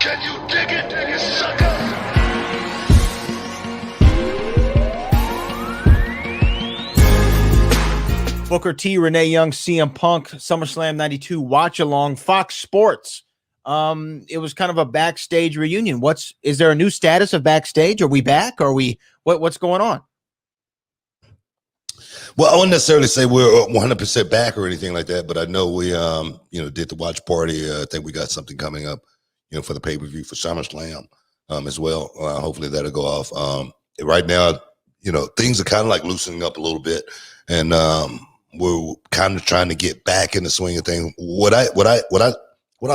Can you dig it, you sucker? Booker T, Renee Young, CM Punk, SummerSlam 92 watch along, Fox Sports. It was kind of a backstage reunion. Is there a new status of backstage? Are we back? What's going on? Well, I wouldn't necessarily say we're 100% back or anything like that, but I know we, did the watch party. I think we got something coming up, for the pay-per-view for SummerSlam as well. Hopefully that'll go off. Right now, things are kind of like loosening up a little bit, and we're kind of trying to get back in the swing of things. What I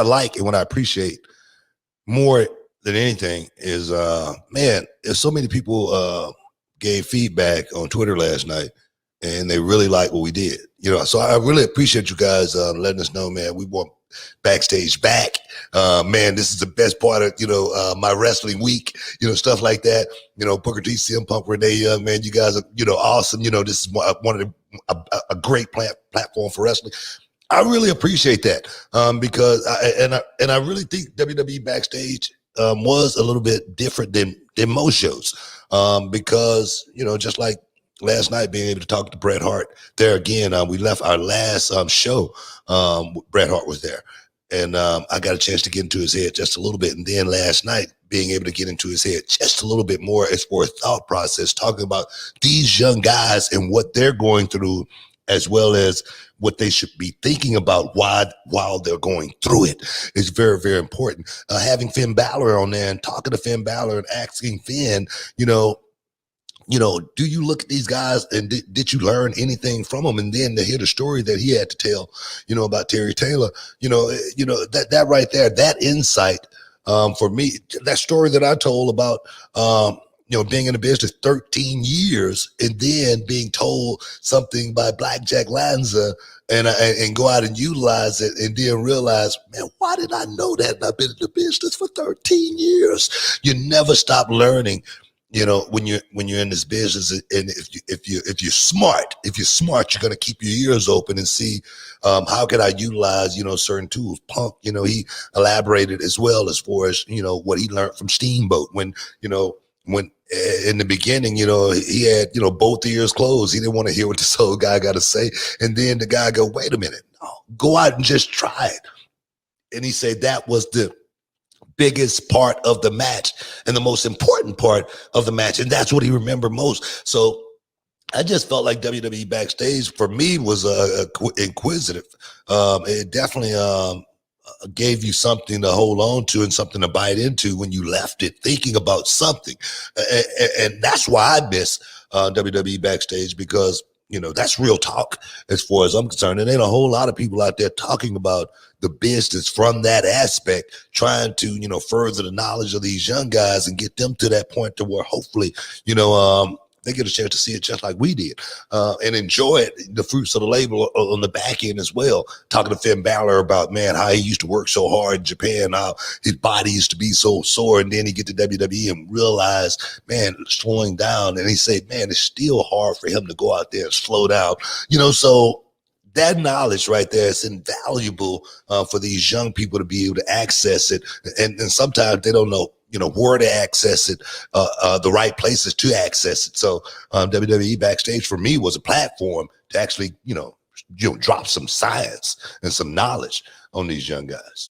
like and what I appreciate more than anything is, man, there's so many people gave feedback on Twitter last night, and they really like what we did. So I really appreciate you guys letting us know, man. We want Backstage back. Man, this is the best part of, my wrestling week, stuff like that. Booker T, CM Punk, Renee Young, man, you guys are, awesome. This is one of a great platform for wrestling. I really appreciate that because I really think WWE Backstage was a little bit different than most shows because, just like last night, being able to talk to Bret Hart there again, we left our last show. Bret Hart was there, and I got a chance to get into his head just a little bit. And then last night, being able to get into his head just a little bit more as for a thought process, talking about these young guys and what they're going through, as well as what they should be thinking about while they're going through it is very, very important. Having Finn Balor on there and talking to Finn Balor and asking Finn, do you look at these guys and did you learn anything from them? And then to hear the story that he had to tell, about Terry Taylor, that right there, that insight for me, that story that I told about, being in the business 13 years and then being told something by Blackjack Lanza and go out and utilize it and then realize, man, why did I know that? And I've been in the business for 13 years. You never stop learning. When you're in this business, and if you're smart, you're gonna keep your ears open and see how can I utilize certain tools. Punk, he elaborated as well as far as what he learned from Steamboat when in the beginning, he had both ears closed. He didn't want to hear what this old guy got to say, and then the guy go, wait a minute, no, go out and just try it. And he said that was the biggest part of the match and the most important part of the match. And that's what he remembered most. So I just felt like WWE Backstage for me was inquisitive. It definitely gave you something to hold on to and something to bite into when you left it thinking about something. And that's why I miss WWE Backstage, because that's real talk as far as I'm concerned. And ain't a whole lot of people out there talking about the business from that aspect, trying to, further the knowledge of these young guys and get them to that point to where hopefully, they get a chance to see it just like we did and enjoy it, the fruits of the labor on the back end as well. Talking to Finn Balor about, man, how he used to work so hard in Japan, how his body used to be so sore, and then he get to WWE and realize, man, slowing down. And he said, man, it's still hard for him to go out there and slow down. So that knowledge right there is invaluable for these young people to be able to access it. And sometimes they don't know, where to access it, the right places to access it. So WWE Backstage for me was a platform to actually, drop some science and some knowledge on these young guys.